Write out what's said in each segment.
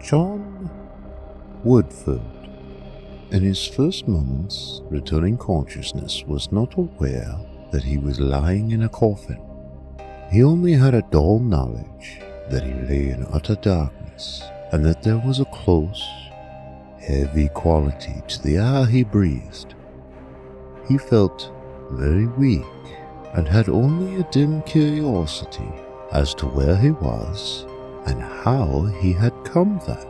John Woodford, in his first moments, returning consciousness, was not aware that he was lying in a coffin. He only had a dull knowledge that he lay in utter darkness, and that there was a close, heavy quality to the air he breathed. He felt very weak, and had only a dim curiosity as to where he was and how he had come there.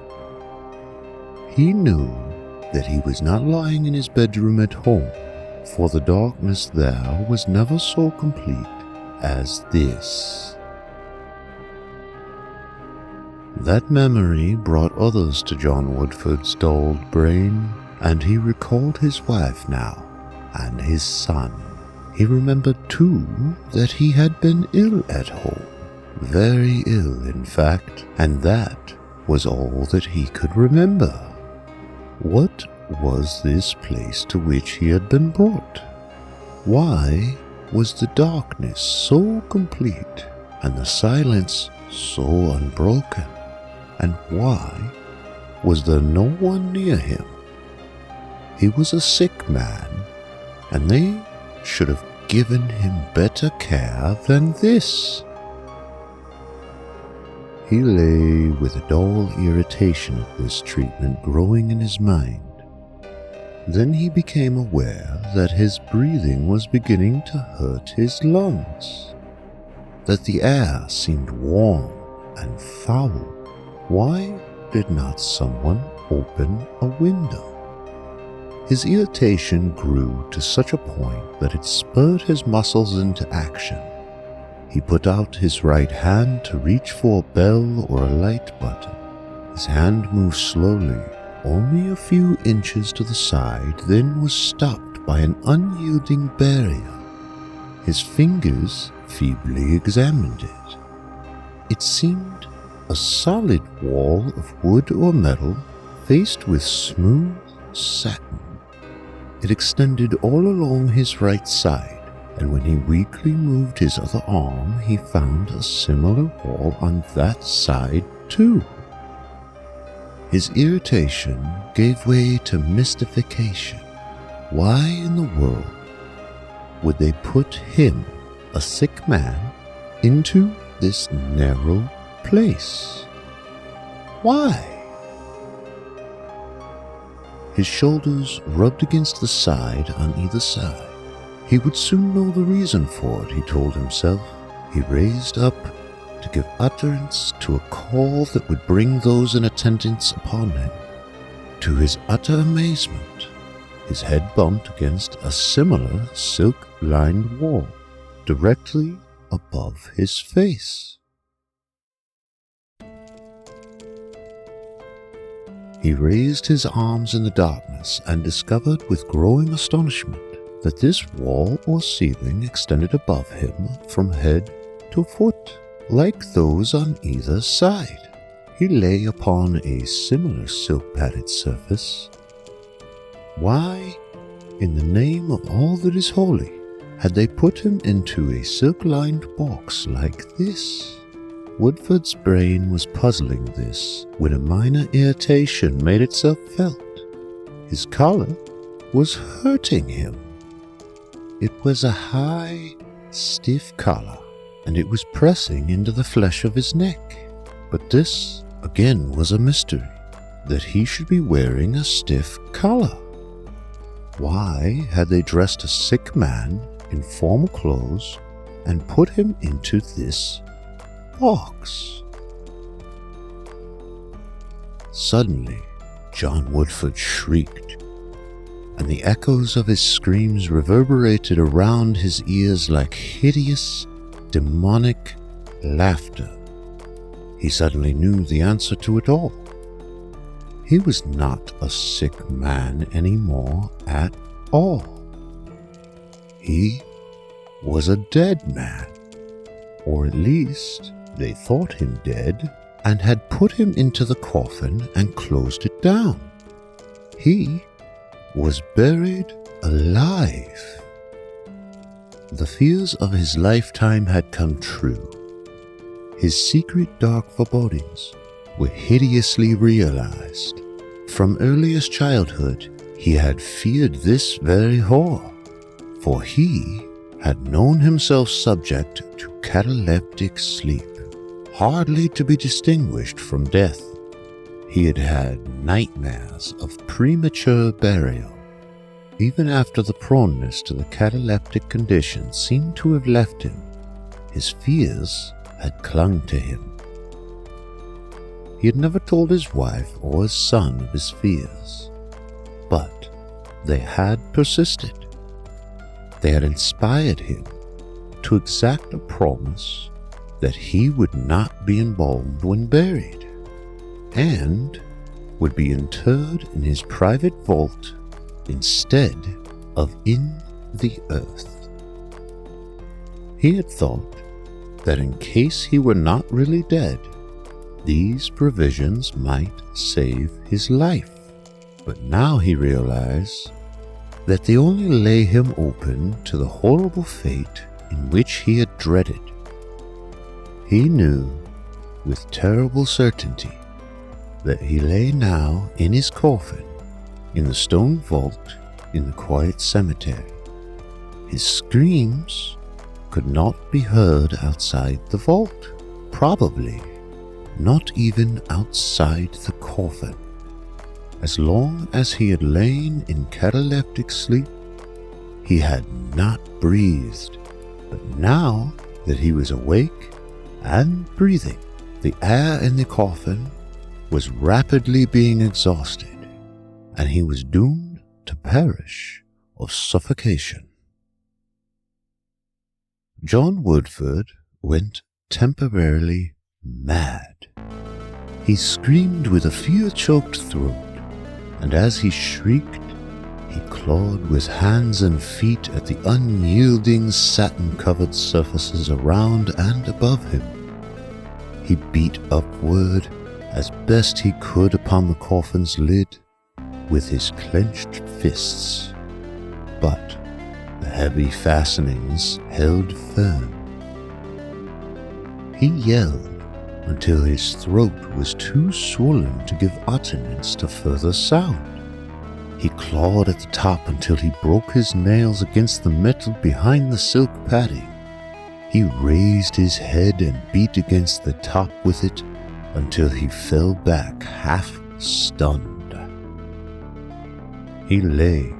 He knew that he was not lying in his bedroom at home, for the darkness there was never so complete as this. That memory brought others to John Woodford's dulled brain, and he recalled his wife now, and his son. He remembered too that he had been ill at home, very ill in fact, and that was all that he could remember. What was this place to which he had been brought? Why was the darkness so complete and the silence so unbroken? And why was there no one near him? He was a sick man, and they should have given him better care than this. He lay with a dull irritation at this treatment growing in his mind. Then he became aware that his breathing was beginning to hurt his lungs, that the air seemed warm and foul. Why did not someone open a window? His irritation grew to such a point that it spurred his muscles into action. He put out his right hand to reach for a bell or a light button. His hand moved slowly, only a few inches to the side, then was stopped by an unyielding barrier. His fingers feebly examined it. It seemed a solid wall of wood or metal, faced with smooth satin. It extended all along his right side, and when he weakly moved his other arm, he found a similar wall on that side too. His irritation gave way to mystification. Why in the world would they put him, a sick man, into this narrow place? Why? His shoulders rubbed against the side on either side. He would soon know the reason for it, he told himself. He raised up to give utterance to a call that would bring those in attendance upon him. To his utter amazement, his head bumped against a similar silk-lined wall, directly above his face. He raised his arms in the darkness and discovered with growing astonishment that this wall or ceiling extended above him from head to foot, like those on either side. He lay upon a similar silk-padded surface. Why, in the name of all that is holy, had they put him into a silk-lined box like this? Woodford's brain was puzzling this when a minor irritation made itself felt. His collar was hurting him. It was a high, stiff collar, and it was pressing into the flesh of his neck. But this, again, was a mystery, that he should be wearing a stiff collar. Why had they dressed a sick man in formal clothes and put him into this box? Suddenly, John Woodford shrieked, and the echoes of his screams reverberated around his ears like hideous, demonic laughter. He suddenly knew the answer to it all. He was not a sick man anymore at all. He was a dead man, or at least they thought him dead, and had put him into the coffin and closed it down. He was buried alive. The fears of his lifetime had come true. His secret dark forebodings were hideously realized. From earliest childhood, he had feared this very horror, for he had known himself subject to cataleptic sleep, hardly to be distinguished from death. He had had nightmares of premature burial. Even after the proneness to the cataleptic condition seemed to have left him, his fears had clung to him. He had never told his wife or his son of his fears, but they had persisted. They had inspired him to exact a promise that he would not be embalmed when buried, and would be interred in his private vault instead of in the earth. He had thought that in case he were not really dead, these provisions might save his life, but now he realized that they only lay him open to the horrible fate in which he had dreaded. He knew with terrible certainty that he lay now in his coffin in the stone vault in the quiet cemetery. His screams could not be heard outside the vault, probably not even outside the coffin. As long as he had lain in cataleptic sleep, he had not breathed, but now that he was awake and breathing, the air in the coffin was rapidly being exhausted, and he was doomed to perish of suffocation. John Woodford went temporarily mad. He screamed with a fear-choked throat, and as he shrieked, he clawed with hands and feet at the unyielding satin-covered surfaces around and above him. He beat upward as best he could upon the coffin's lid with his clenched fists, but the heavy fastenings held firm. He yelled until his throat was too swollen to give utterance to further sound. He clawed at the top until he broke his nails against the metal behind the silk padding. He raised his head and beat against the top with it until he fell back half stunned. He lay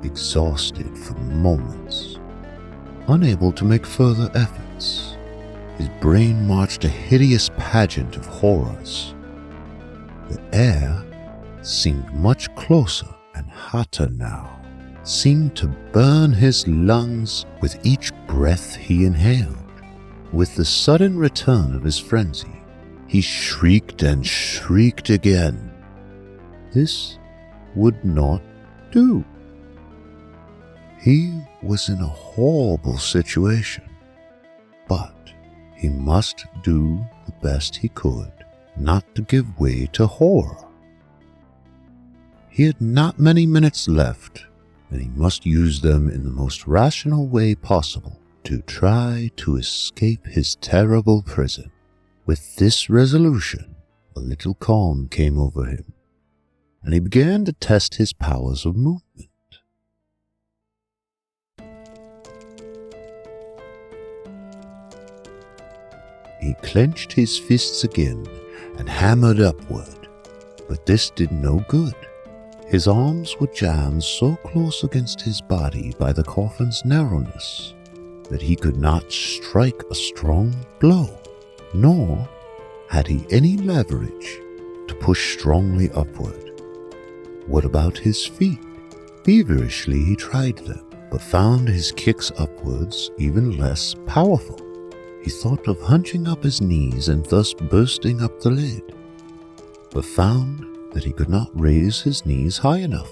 exhausted for moments, unable to make further efforts. His brain marched a hideous pageant of horrors. The air seemed much closer and hotter now, seemed to burn his lungs with each breath he inhaled. With the sudden return of his frenzy, he shrieked and shrieked again. This would not do. He was in a horrible situation, but he must do the best he could not to give way to horror. He had not many minutes left, and he must use them in the most rational way possible to try to escape his terrible prison. With this resolution, a little calm came over him, and he began to test his powers of movement. He clenched his fists again and hammered upward, but this did no good. His arms were jammed so close against his body by the coffin's narrowness that he could not strike a strong blow, nor had he any leverage to push strongly upward. What about his feet? Feverishly he tried them, but found his kicks upwards even less powerful. He thought of hunching up his knees and thus bursting up the lid, but found that he could not raise his knees high enough,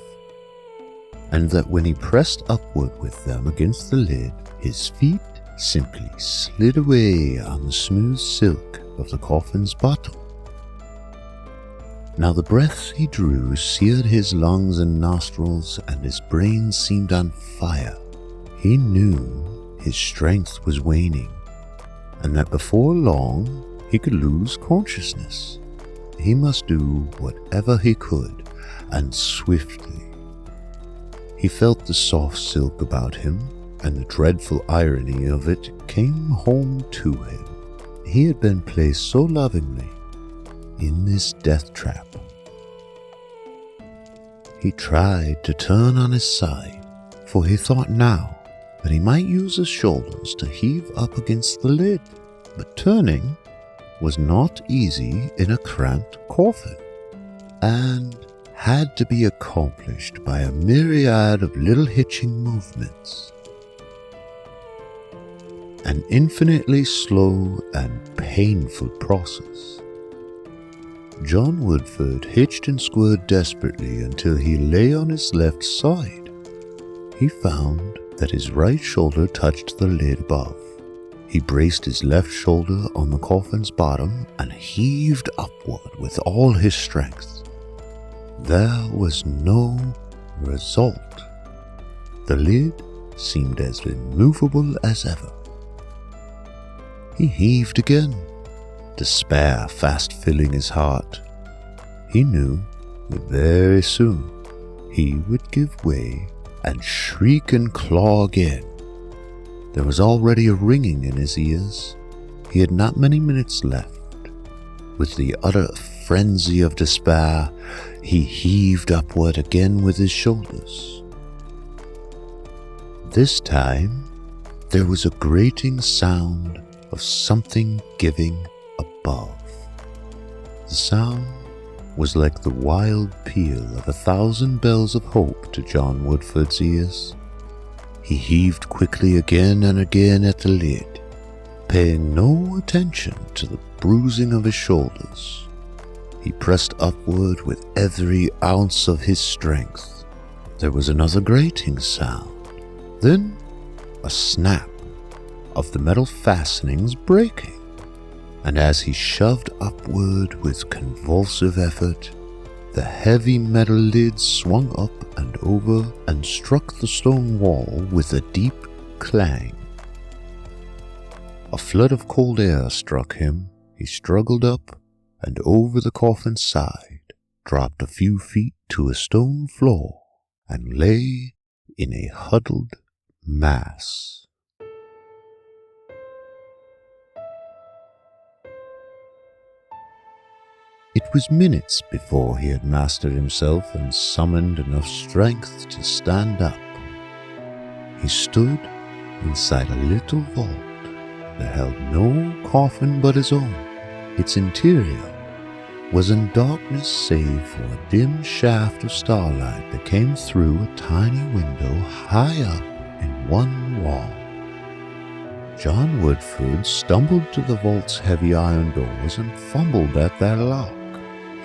and that when he pressed upward with them against the lid, his feet simply slid away on the smooth silk of the coffin's bottom. Now the breaths he drew seared his lungs and nostrils, and his brain seemed on fire. He knew his strength was waning, and that before long he could lose consciousness. he must do whatever he could, and swiftly. He felt the soft silk about him, and the dreadful irony of it came home to him. He had been placed so lovingly in this death trap. He tried to turn on his side, for he thought now that he might use his shoulders to heave up against the lid, but turning was not easy in a cramped coffin, and had to be accomplished by a myriad of little hitching movements. An infinitely slow and painful process. John Woodford hitched and squirmed desperately until he lay on his left side. He found that his right shoulder touched the lid above. He braced his left shoulder on the coffin's bottom and heaved upward with all his strength. There was no result. The lid seemed as immovable as ever. He heaved again, despair fast filling his heart. He knew that very soon he would give way and shriek and claw again. There was already a ringing in his ears. He had not many minutes left. With the utter frenzy of despair, he heaved upward again with his shoulders. This time, there was a grating sound of something giving above. The sound was like the wild peal of 1,000 bells of hope to John Woodford's ears. He heaved quickly again and again at the lid, paying no attention to the bruising of his shoulders. He pressed upward with every ounce of his strength. There was another grating sound, then a snap of the metal fastenings breaking, and as he shoved upward with convulsive effort, the heavy metal lid swung up and over and struck the stone wall with a deep clang. A flood of cold air struck him. He struggled up and over the coffin's side, dropped a few feet to a stone floor, and lay in a huddled mass. It was minutes before he had mastered himself and summoned enough strength to stand up. He stood inside a little vault that held no coffin but his own. Its interior was in darkness save for a dim shaft of starlight that came through a tiny window high up in one wall. John Woodford stumbled to the vault's heavy iron doors and fumbled at their lock.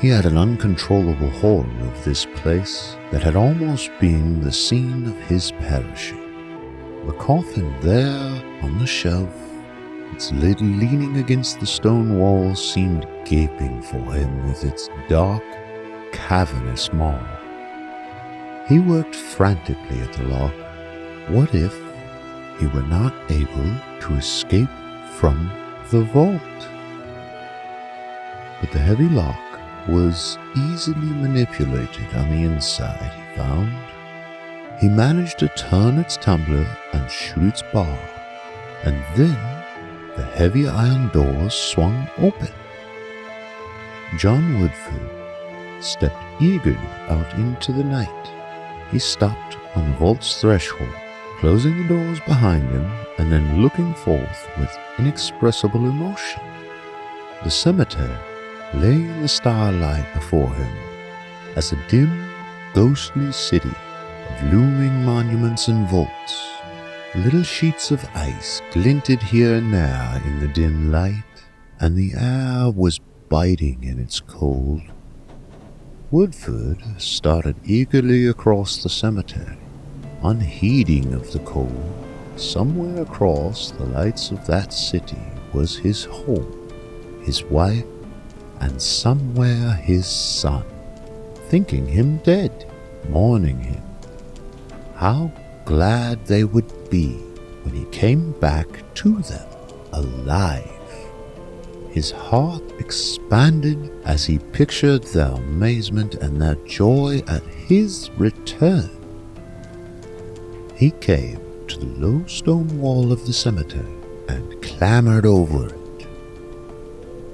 He had an uncontrollable horror of this place that had almost been the scene of his perishing. The coffin there on the shelf, its lid leaning against the stone wall, seemed gaping for him with its dark, cavernous maw. He worked frantically at the lock. What if he were not able to escape from the vault? But the heavy lock was easily manipulated on the inside, he found. He managed to turn its tumbler and shoot its bar, and then the heavy iron doors swung open. John Woodford stepped eagerly out into the night. He stopped on the vault's threshold, closing the doors behind him and then looking forth with inexpressible emotion. The cemetery lay in the starlight before him as a dim, ghostly city of looming monuments and vaults. Little sheets of ice glinted here and there in the dim light, and the air was biting in its cold. Woodford started eagerly across the cemetery, unheeding of the cold. Somewhere across the lights of that city was his home, his wife, and somewhere his son, thinking him dead, mourning him. How glad they would be when he came back to them alive. His heart expanded as he pictured their amazement and their joy at his return. He came to the low stone wall of the cemetery and clambered over it.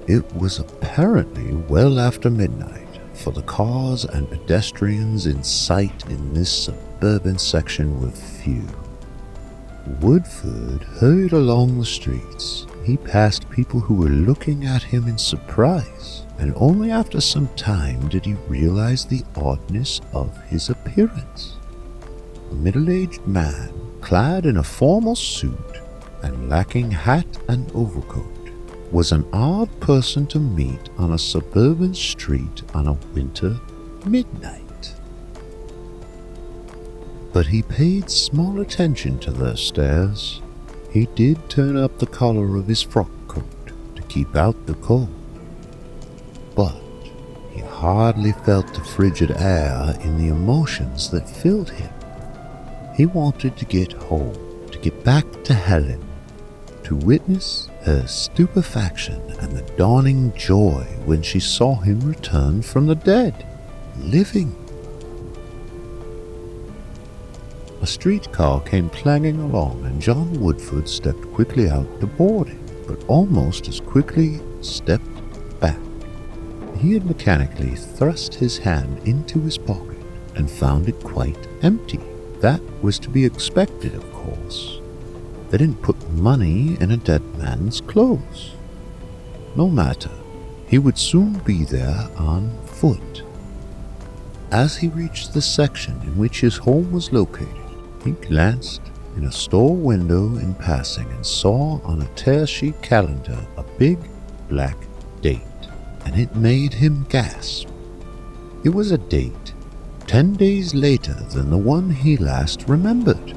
It was apparently well after midnight, for the cars and pedestrians in sight in this suburban section were few. Woodford hurried along the streets. He passed people who were looking at him in surprise, and only after some time did he realize the oddness of his appearance. A middle-aged man, clad in a formal suit and lacking hat and overcoat, was an odd person to meet on a suburban street on a winter midnight. But he paid small attention to their stares. He did turn up the collar of his frock coat to keep out the cold, but he hardly felt the frigid air in the emotions that filled him. He wanted to get home, to get back to Helen, to witness her stupefaction and the dawning joy when she saw him return from the dead, living. A streetcar came clanging along, and John Woodford stepped quickly out to board it, but almost as quickly stepped back. He had mechanically thrust his hand into his pocket and found it quite empty. That was to be expected, of course. They didn't put money in a dead man's clothes. No matter, he would soon be there on foot. As he reached the section in which his home was located, he glanced in a store window in passing and saw on a tear-sheet calendar a big black date, and it made him gasp. It was a date 10 days later than the one he last remembered.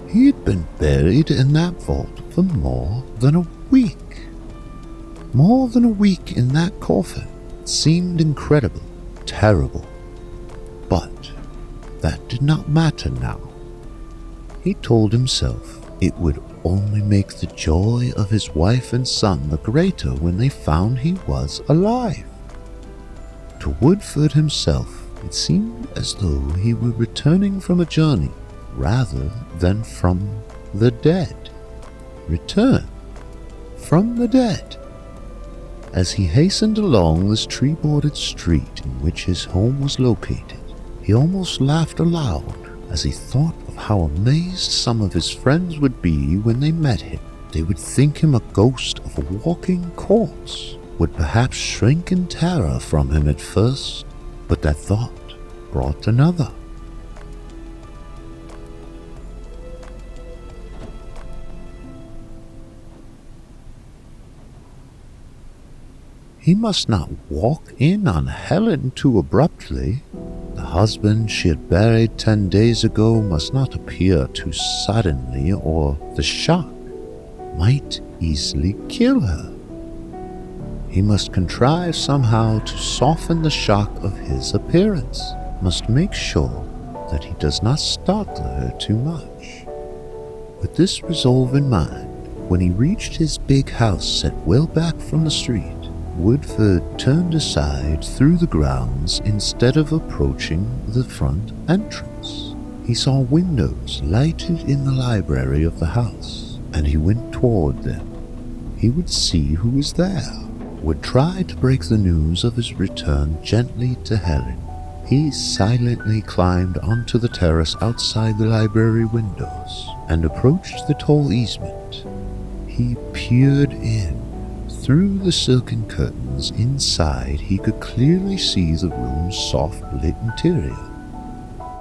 He had been buried in that vault for more than a week. More than a week in that coffin. It seemed incredible, terrible. But that did not matter now. He told himself it would only make the joy of his wife and son the greater when they found he was alive. To Woodford himself, it seemed as though he were returning from a journey rather than from the dead. Return from the dead. As he hastened along this tree-bordered street in which his home was located, he almost laughed aloud as he thought of how amazed some of his friends would be when they met him. They would think him a ghost of a walking corpse, would perhaps shrink in terror from him at first, but that thought brought another. He must not walk in on Helen too abruptly. The husband she had buried 10 days ago must not appear too suddenly, or the shock might easily kill her. He must contrive somehow to soften the shock of his appearance, must make sure that he does not startle her too much. With this resolve in mind, when he reached his big house set well back from the street, Woodford turned aside through the grounds instead of approaching the front entrance. He saw windows lighted in the library of the house, and he went toward them. He would see who was there, would try to break the news of his return gently to Helen. He silently climbed onto the terrace outside the library windows and approached the tall easement. He peered in. Through the silken curtains inside, he could clearly see the room's soft-lit interior,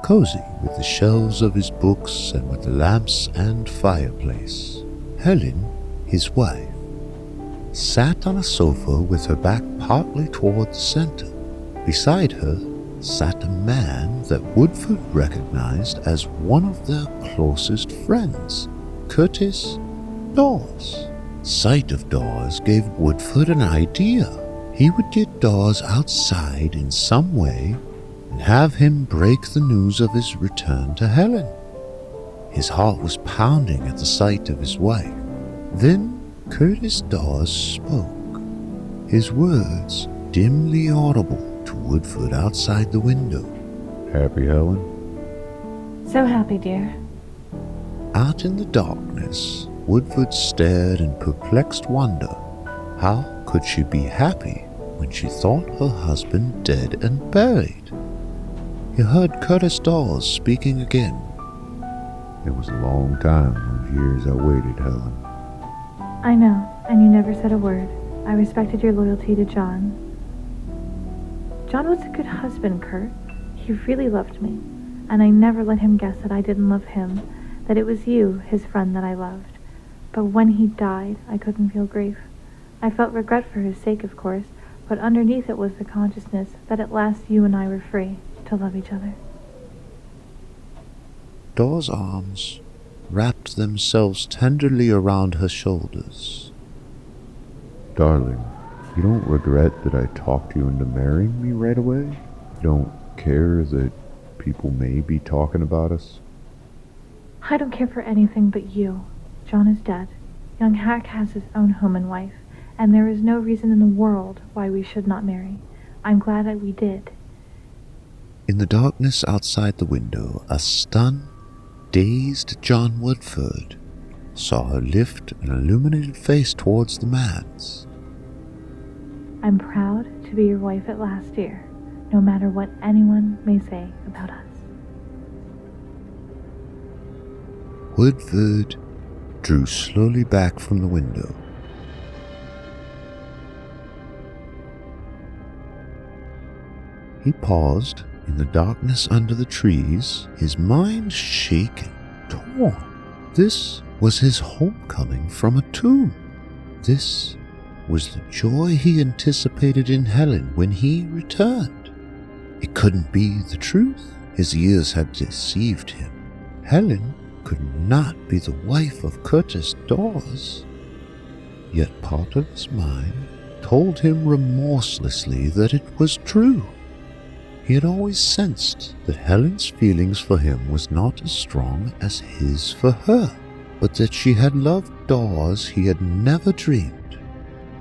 cozy with the shelves of his books and with the lamps and fireplace. Helen, his wife, sat on a sofa with her back partly toward the center. Beside her sat a man that Woodford recognized as one of their closest friends, Curtis Dawes. Sight of Dawes gave Woodford an idea. He would get Dawes outside in some way and have him break the news of his return to Helen. His heart was pounding at the sight of his wife. Then Curtis Dawes spoke. his words dimly audible to Woodford outside the window. Happy, Helen? So happy, dear. Out in the darkness, Woodford stared in perplexed wonder. How could she be happy when she thought her husband dead and buried? He heard Curtis Dawes speaking again. It was a long time, those years I waited, Helen. I know, and you never said a word. I respected your loyalty to John. John was a good husband, Kurt. He really loved me, and I never let him guess that I didn't love him, that it was you, his friend, that I loved. But when he died, I couldn't feel grief. I felt regret for his sake, of course, but underneath it was the consciousness that at last you and I were free to love each other. Dawes' arms wrapped themselves tenderly around her shoulders. Darling, you don't regret that I talked you into marrying me right away? You don't care that people may be talking about us? I don't care for anything but you. John is dead. Young Hack has his own home and wife, and there is no reason in the world why we should not marry. I'm glad that we did. In the darkness outside the window, a stunned, dazed John Woodford saw her lift an illuminated face towards the man's. I'm proud to be your wife at last, dear, no matter what anyone may say about us. Woodford drew slowly back from the window. He paused in the darkness under the trees, his mind shaken, torn. This was his homecoming from a tomb. This was the joy he anticipated in Helen when he returned. It couldn't be the truth. His ears had deceived him. Helen could not be the wife of Curtis Dawes. Yet part of his mind told him remorselessly that it was true. He had always sensed that Helen's feelings for him was not as strong as his for her, but that she had loved Dawes he had never dreamed.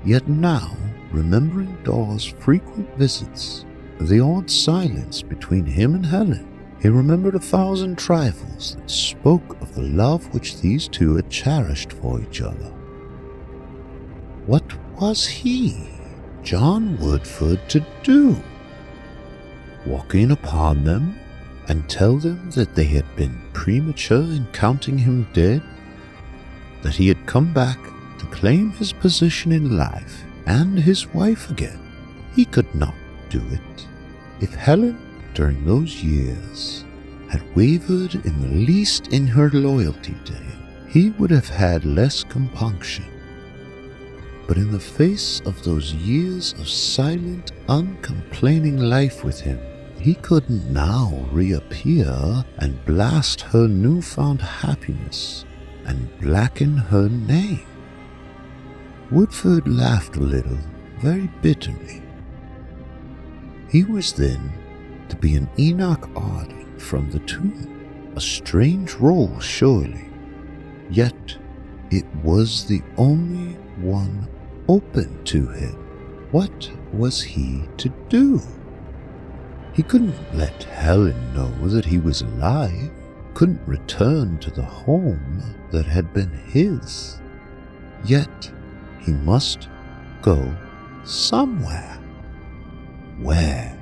Yet now, remembering Dawes' frequent visits, the odd silence between him and Helen, he remembered 1,000 trifles that spoke of the love which these two had cherished for each other. What was he, John Woodford, to do? Walk in upon them and tell them that they had been premature in counting him dead? That he had come back to claim his position in life and his wife again? He could not do it. If Helen, during those years, had wavered in the least in her loyalty to him, he would have had less compunction. But in the face of those years of silent, uncomplaining life with him, he couldn't now reappear and blast her newfound happiness and blacken her name. Woodford laughed a little, very bitterly. He was then to be an Enoch Arden from the tomb, a strange role surely, yet it was the only one open to him. What was he to do? He couldn't let Helen know that he was alive, couldn't return to the home that had been his. Yet he must go somewhere. Where?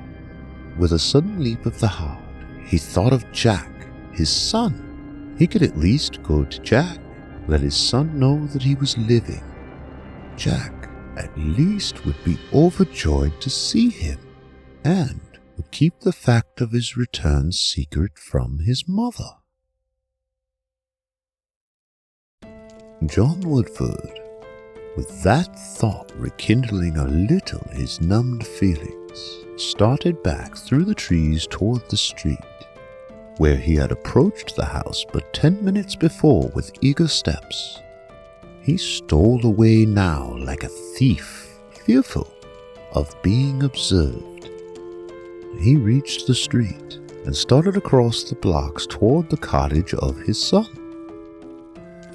With a sudden leap of the heart, he thought of Jack, his son. He could at least go to Jack, let his son know that he was living. Jack at least would be overjoyed to see him, and would keep the fact of his return secret from his mother. John Woodford, with that thought rekindling a little his numbed feelings, started back through the trees toward the street, where he had approached the house but 10 minutes before with eager steps. He stole away now like a thief, fearful of being observed. He reached the street and started across the blocks toward the cottage of his son.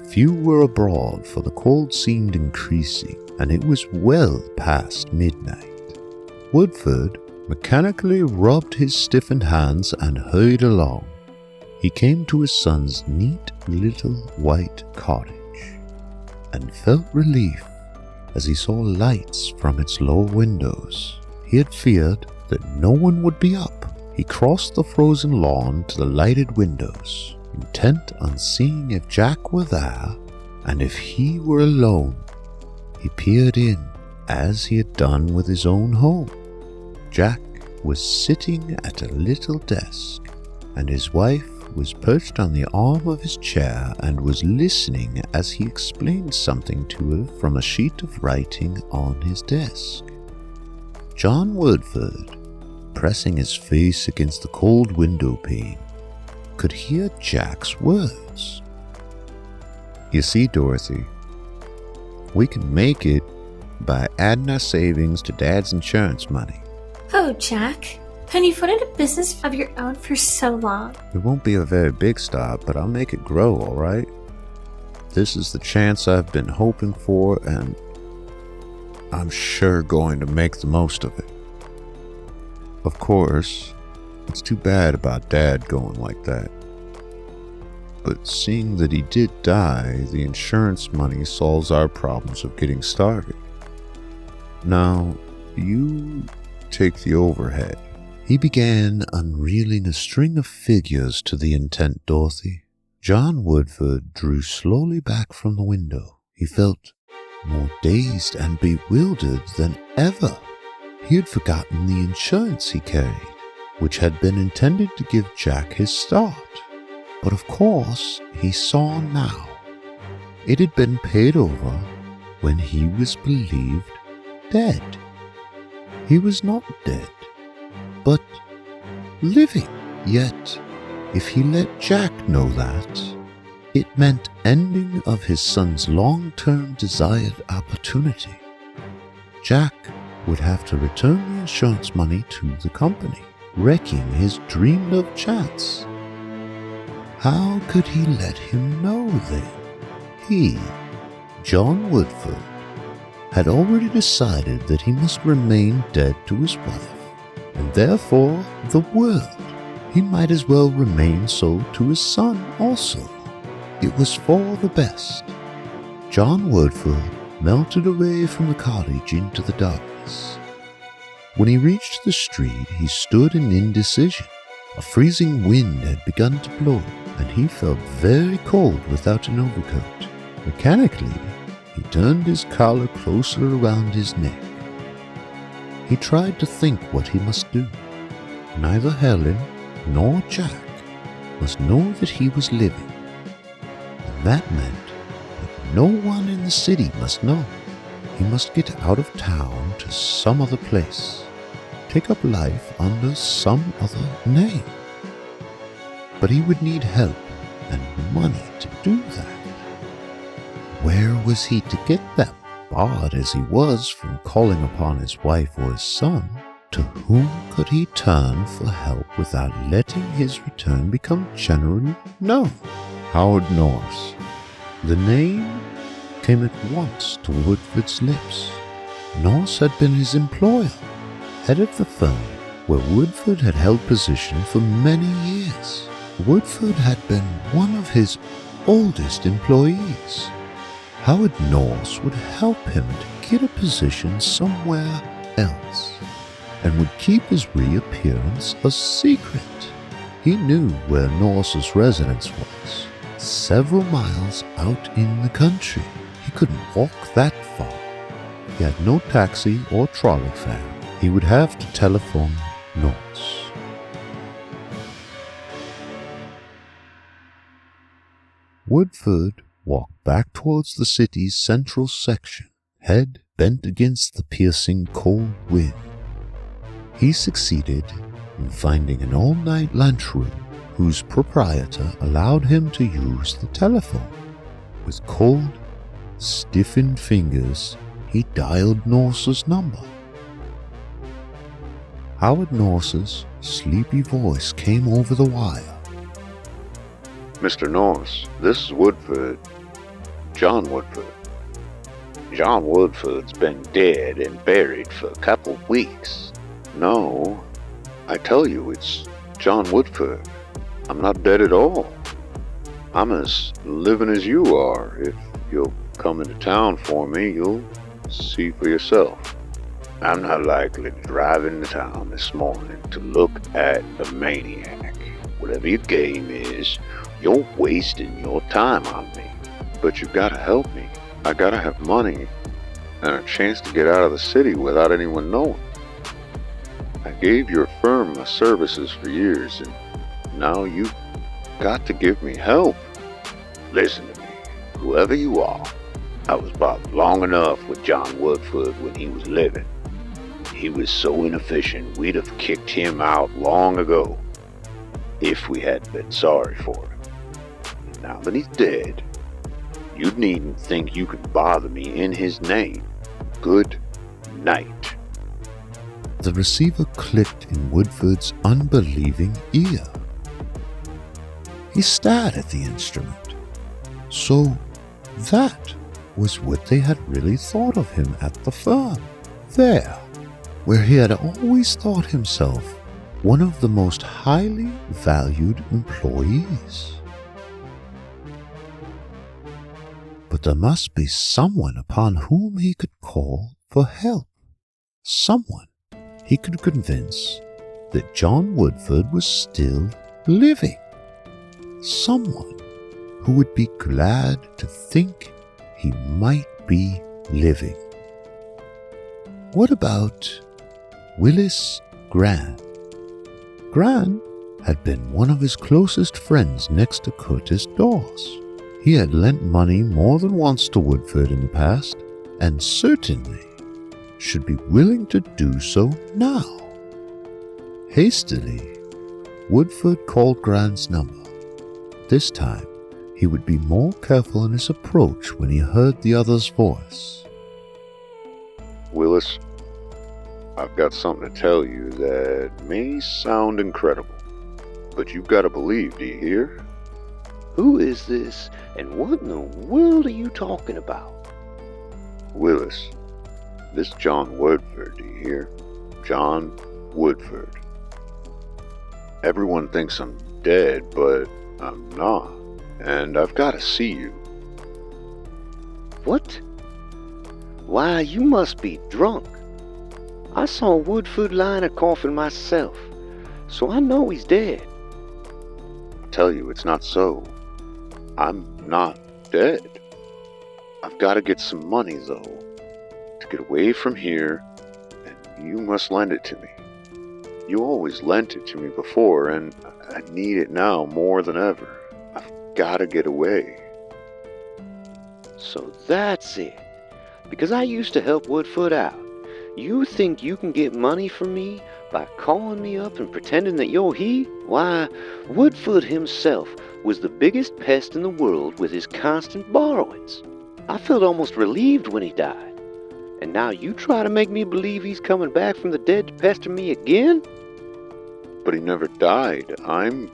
Few were abroad, for the cold seemed increasing, and it was well past midnight. Woodford mechanically rubbed his stiffened hands and hurried along. He came to his son's neat little white cottage and felt relief as he saw lights from its low windows. He had feared that no one would be up. He crossed the frozen lawn to the lighted windows, intent on seeing if Jack were there, and if he were alone. He peered in, as he had done with his own home. Jack was sitting at a little desk, and his wife was perched on the arm of his chair and was listening as he explained something to her from a sheet of writing on his desk. John Woodford, pressing his face against the cold window pane, could hear Jack's words. "You see, Dorothy, we can make it by adding our savings to Dad's insurance money. Oh, Jack. And you've wanted a business of your own for so long. It won't be a very big start, but I'll make it grow, all right? This is the chance I've been hoping for, and I'm sure going to make the most of it. Of course, it's too bad about Dad going like that. But seeing that he did die, the insurance money solves our problems of getting started. Now, you take the overhead." He began unreeling a string of figures to the intent Dorothy. John Woodford drew slowly back from the window. He felt more dazed and bewildered than ever. He had forgotten the insurance he carried, which had been intended to give Jack his start. But of course, he saw now. It had been paid over when he was believed dead. He was not dead, but living. Yet, if he let Jack know that, it meant ending of his son's long-term desired opportunity. Jack would have to return the insurance money to the company, wrecking his dreamed-of chance. How could he let him know then? He, John Woodford, had already decided that he must remain dead to his wife, and therefore the world. He might as well remain so to his son also. It was for the best. John Woodford melted away from the cottage into the darkness. When he reached the street, he stood in indecision. A freezing wind had begun to blow, and he felt very cold without an overcoat. Mechanically, he turned his collar closer around his neck. He tried to think what he must do. Neither Helen nor Jack must know that he was living, and that meant that no one in the city must know. He must get out of town to some other place, take up life under some other name. But he would need help and money to do that. Where was he to get them? Barred as he was from calling upon his wife or his son, to whom could he turn for help without letting his return become generally known? Howard Norris. The name came at once to Woodford's lips. Norris had been his employer, head of the firm where Woodford had held position for many years. Woodford had been one of his oldest employees. Howard Norris would help him to get a position somewhere else, and would keep his reappearance a secret. He knew where Norris's residence was, several miles out in the country. He couldn't walk that far. He had no taxi or trolley fare. He would have to telephone Norris. Woodford walked back towards the city's central section, head bent against the piercing cold wind. He succeeded in finding an all-night lunchroom whose proprietor allowed him to use the telephone. With cold, stiffened fingers, he dialed Norris's number. Howard Norris's sleepy voice came over the wire. Mr. Norris, this is Woodford. John Woodford. John Woodford's been dead and buried for a couple weeks. No, I tell you, it's John Woodford. I'm not dead at all. I'm as living as you are. If you'll come into town for me, you'll see for yourself. I'm not likely to drive into town this morning to look at a maniac. Whatever your game is, you're wasting your time on me. But you've got to help me. I gotta have money and a chance to get out of the city without anyone knowing. I gave your firm my services for years, and now you've got to give me help. Listen to me, whoever you are. I was bothered long enough with John Woodford when he was living. He was so inefficient, we'd have kicked him out long ago, if we hadn't been sorry for him. And now that he's dead, you needn't think you could bother me in his name. Good night. The receiver clicked in Woodford's unbelieving ear. He stared at the instrument. So that was what they had really thought of him at the firm. There, where he had always thought himself one of the most highly valued employees. But there must be someone upon whom he could call for help. Someone he could convince that John Woodford was still living. Someone who would be glad to think he might be living. What about Willis Gran? Gran had been one of his closest friends next to Curtis Dawes. He had lent money more than once to Woodford in the past, and certainly should be willing to do so now. Hastily, Woodford called Gran's number. This time, he would be more careful in his approach when he heard the other's voice. Willis, I've got something to tell you that may sound incredible, but you've got to believe, do you hear? Who is this, and what in the world are you talking about? Willis, this John Woodford, do you hear? John Woodford. Everyone thinks I'm dead, but I'm not, and I've got to see you. What? Why, you must be drunk. I saw Woodford lying in a coffin myself, so I know he's dead. I tell you, it's not so. I'm not dead. I've got to get some money, though, to get away from here, and you must lend it to me. You always lent it to me before, and I need it now more than ever. I've got to get away. So that's it. Because I used to help Woodford out. You think you can get money from me by calling me up and pretending that you're he? Why, Woodford himself was the biggest pest in the world with his constant borrowings. I felt almost relieved when he died. And now you try to make me believe he's coming back from the dead to pester me again? But he never died. I'm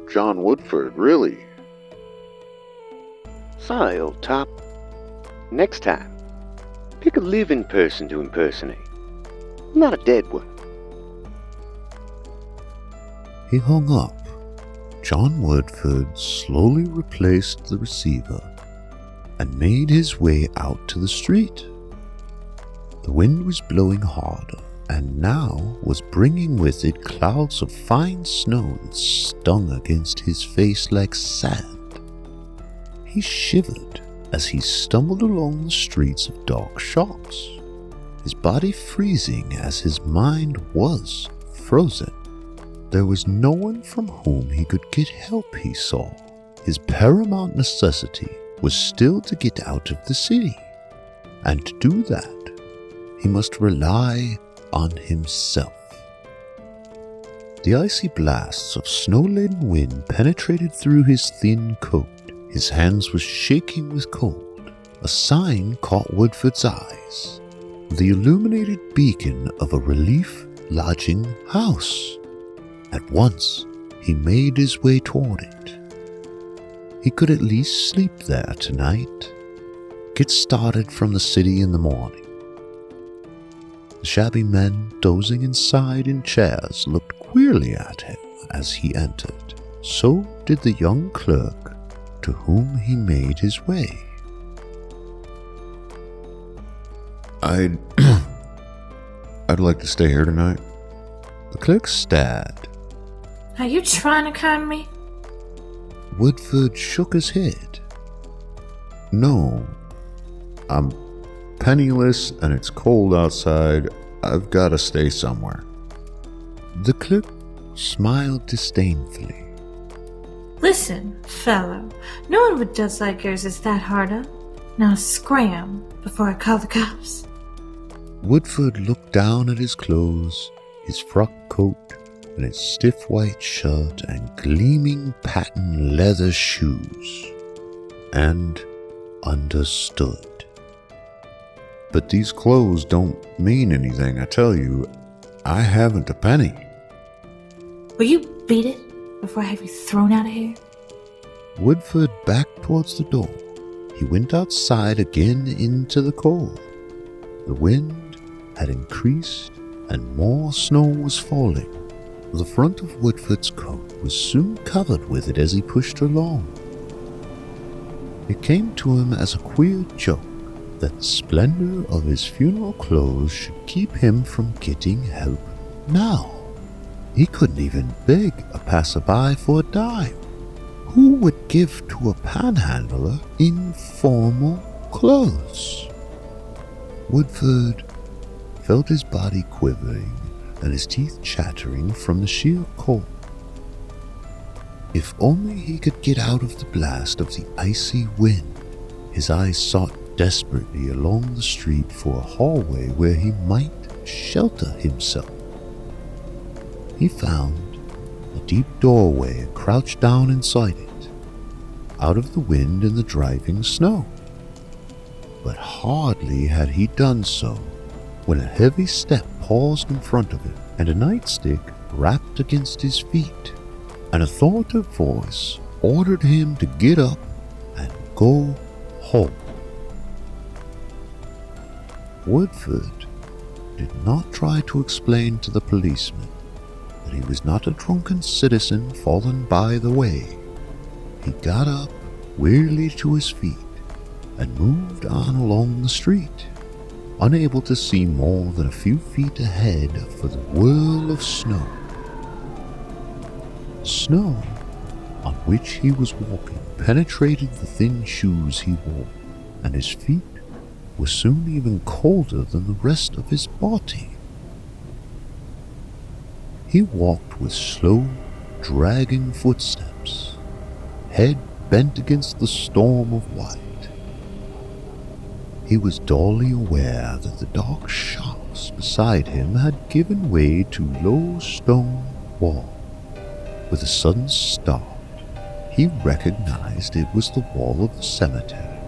John Woodford, really. Sorry, old top. Next time, pick a living person to impersonate, not a dead one. He hung up. John Woodford slowly replaced the receiver and made his way out to the street. The wind was blowing harder and now was bringing with it clouds of fine snow that stung against his face like sand. He shivered as he stumbled along the streets of dark shops, his body freezing as his mind was frozen. There was no one from whom he could get help, he saw. His paramount necessity was still to get out of the city, and to do that, he must rely on himself. The icy blasts of snow-laden wind penetrated through his thin coat. His hands were shaking with cold. A sign caught Woodford's eyes. The illuminated beacon of a relief lodging house. At once, he made his way toward it. He could at least sleep there tonight. get started from the city in the morning. The shabby men dozing inside in chairs looked queerly at him as he entered. So did the young clerk to whom he made his way. I'd like to stay here tonight. The clerk stared. Are you trying to con me? Woodford shook his head. No, I'm penniless and it's cold outside. I've got to stay somewhere. The clerk smiled disdainfully. Listen, fellow, knowing what dust like yours is that hard up. Now scram before I call the cops. Woodford looked down at his clothes, his frock coat, and his stiff white shirt and gleaming patent leather shoes, and understood. But these clothes don't mean anything, I tell you. I haven't a penny. Will you beat it before I have you thrown out of here? Woodford backed towards the door. He went outside again into the cold. The wind had increased and more snow was falling. The front of Woodford's coat was soon covered with it as he pushed along. It came to him as a queer joke that the splendor of his funeral clothes should keep him from getting help now. He couldn't even beg a passerby for a dime. Who would give to a panhandler in formal clothes? Woodford felt his body quivering and his teeth chattering from the sheer cold. If only he could get out of the blast of the icy wind. His eyes sought desperately along the street for a hallway where he might shelter himself. He found a deep doorway and crouched down inside it, out of the wind and the driving snow. But hardly had he done so when a heavy step paused in front of him and a nightstick rapped against his feet. An authoritative voice ordered him to get up and go home. Woodford did not try to explain to the policeman that he was not a drunken citizen fallen by the way. He got up wearily to his feet and moved on along the street, unable to see more than a few feet ahead for the whirl of snow. Snow on which he was walking penetrated the thin shoes he wore, and his feet were soon even colder than the rest of his body. He walked with slow, dragging footsteps, head bent against the storm of white. He was dully aware that the dark shops beside him had given way to low stone wall. With a sudden start, he recognized it was the wall of the cemetery,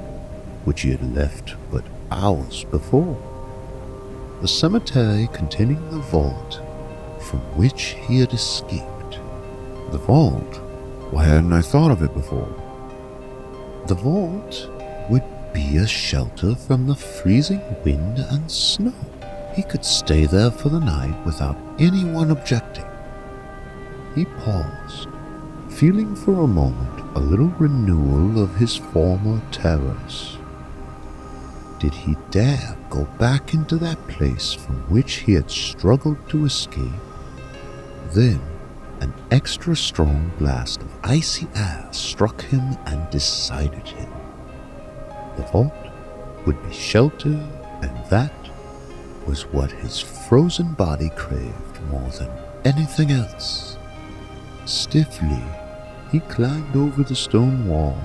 which he had left but hours before. The cemetery containing the vault from which he had escaped. The vault? Why hadn't I thought of it before? The vault would be a shelter from the freezing wind and snow. He could stay there for the night without anyone objecting. He paused, feeling for a moment a little renewal of his former terrors. Did he dare go back into that place from which he had struggled to escape? Then an extra strong blast of icy air struck him and decided him. The vault would be shelter, and that was what his frozen body craved more than anything else. Stiffly, he climbed over the stone wall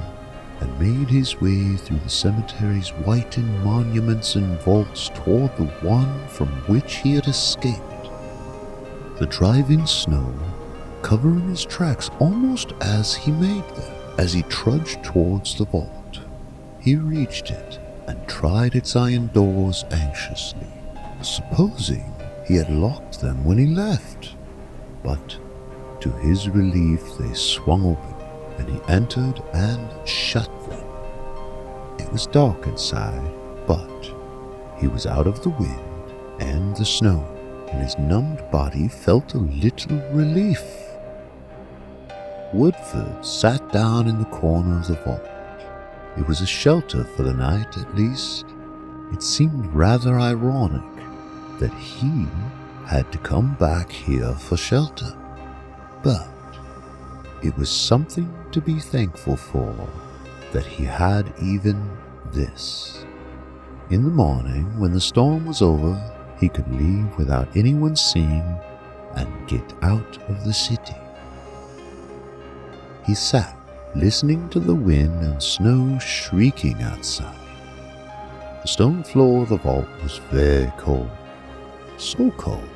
and made his way through the cemetery's whitened monuments and vaults toward the one from which he had escaped. The driving snow covering his tracks almost as he made them. As he trudged towards the vault, he reached it and tried its iron doors anxiously, supposing he had locked them when he left. But to his relief, they swung open, and he entered and shut them. It was dark inside, but he was out of the wind and the snow, and his numbed body felt a little relief. Woodford sat down in the corner of the vault. It was a shelter for the night, at least. It seemed rather ironic that he had to come back here for shelter, but it was something to be thankful for that he had even this. In the morning, when the storm was over, he could leave without anyone seeing and get out of the city. He sat, listening to the wind and snow shrieking outside. The stone floor of the vault was very cold, so cold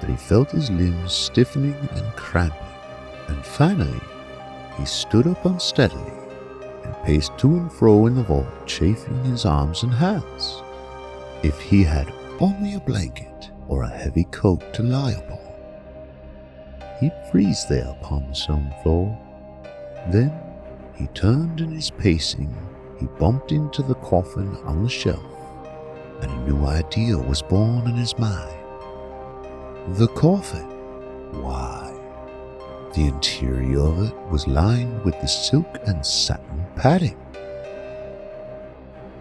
that he felt his limbs stiffening and cramping, and finally he stood up unsteadily and paced to and fro in the vault, chafing his arms and hands. If he had only a blanket or a heavy coat to lie upon, he'd freeze there upon the stone floor. Then he turned in his pacing, he bumped into the coffin on the shelf, and a new idea was born in his mind. The coffin? Why, the interior of it was lined with the silk and satin padding.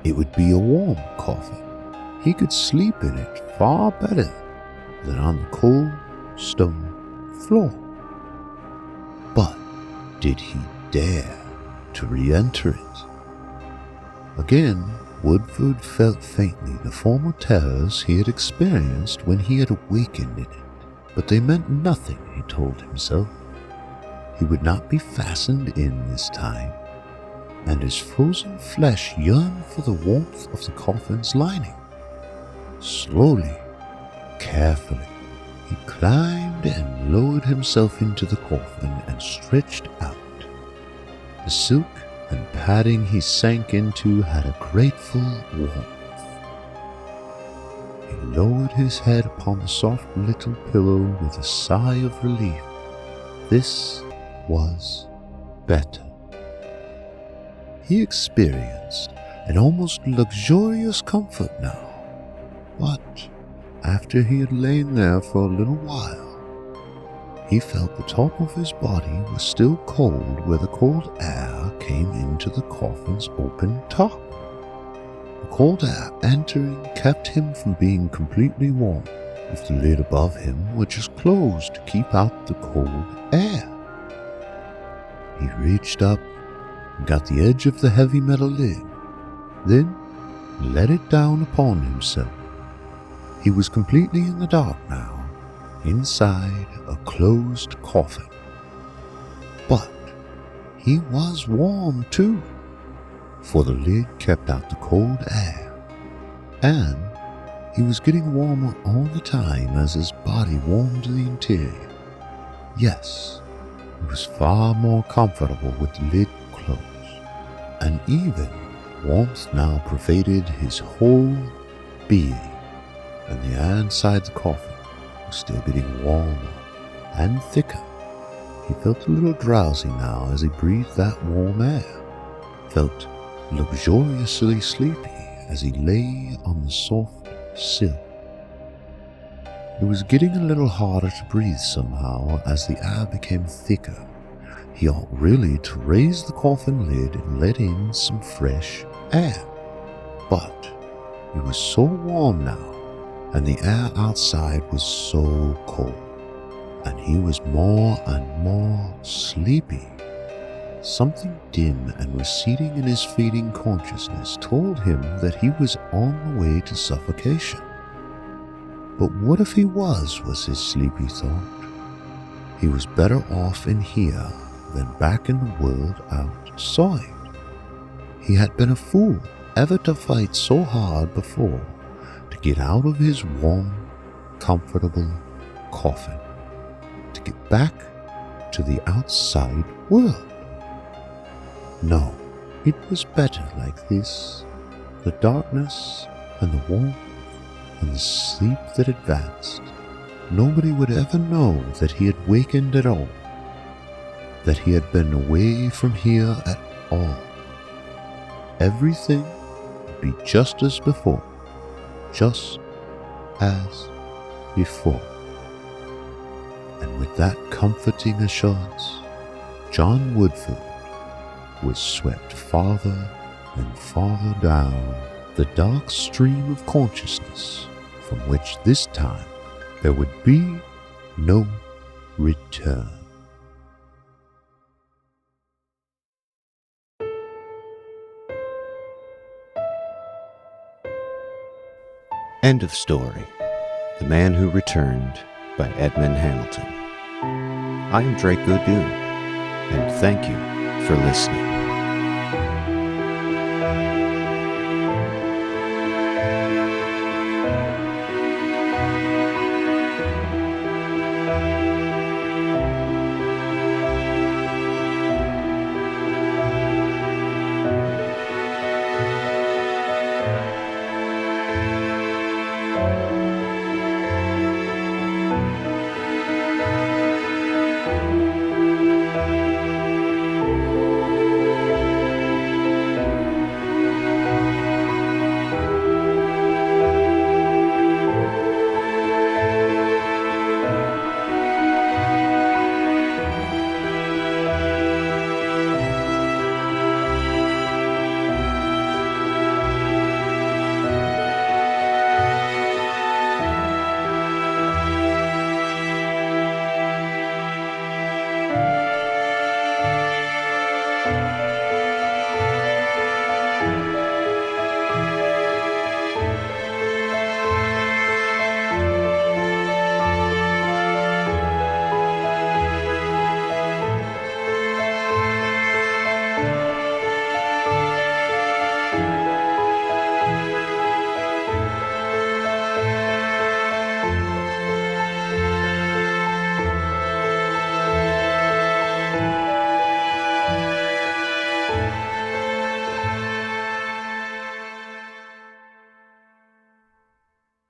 It would be a warm coffin. He could sleep in it far better than on the cold stone floor. But did he dare to re-enter it? Again, Woodford felt faintly the former terrors he had experienced when he had awakened in it, but they meant nothing, he told himself. He would not be fastened in this time, and his frozen flesh yearned for the warmth of the coffin's lining. Slowly, carefully, he climbed and lowered himself into the coffin and stretched out. The silk and padding he sank into had a grateful warmth. He lowered his head upon the soft little pillow with a sigh of relief. This was better. He experienced an almost luxurious comfort now, but after he had lain there for a little while, he felt the top of his body was still cold where the cold air came into the coffin's open top. The cold air entering kept him from being completely warm if the lid above him were just closed to keep out the cold air. He reached up and got the edge of the heavy metal lid, then let it down upon himself. He was completely in the dark now, inside a closed coffin. But he was warm too, for the lid kept out the cold air, and he was getting warmer all the time as his body warmed to the interior. Yes, he was far more comfortable with the lid closed, and even warmth now pervaded his whole being, and the air inside the coffin was still getting warmer and thicker. He felt a little drowsy now as he breathed that warm air, felt luxuriously sleepy as he lay on the soft sill. It was getting a little harder to breathe somehow as the air became thicker. He ought really to raise the coffin lid and let in some fresh air. But it was so warm now, and the air outside was so cold, and he was more and more sleepy. Something dim and receding in his fleeting consciousness told him that he was on the way to suffocation. But what if he was his sleepy thought? He was better off in here than back in the world outside. He had been a fool ever to fight so hard before to get out of his warm, comfortable coffin, to get back to the outside world. No, it was better like this. The darkness and the warmth and the sleep that advanced. Nobody would ever know that he had wakened at all, that he had been away from here at all. Everything would be just as before. Just as before. And with that comforting assurance, John Woodford was swept farther and farther down the dark stream of consciousness from which this time there would be no return. End of story. The Man Who Returned by Edmond Hamilton. I am Drake Godoon, and thank you for listening.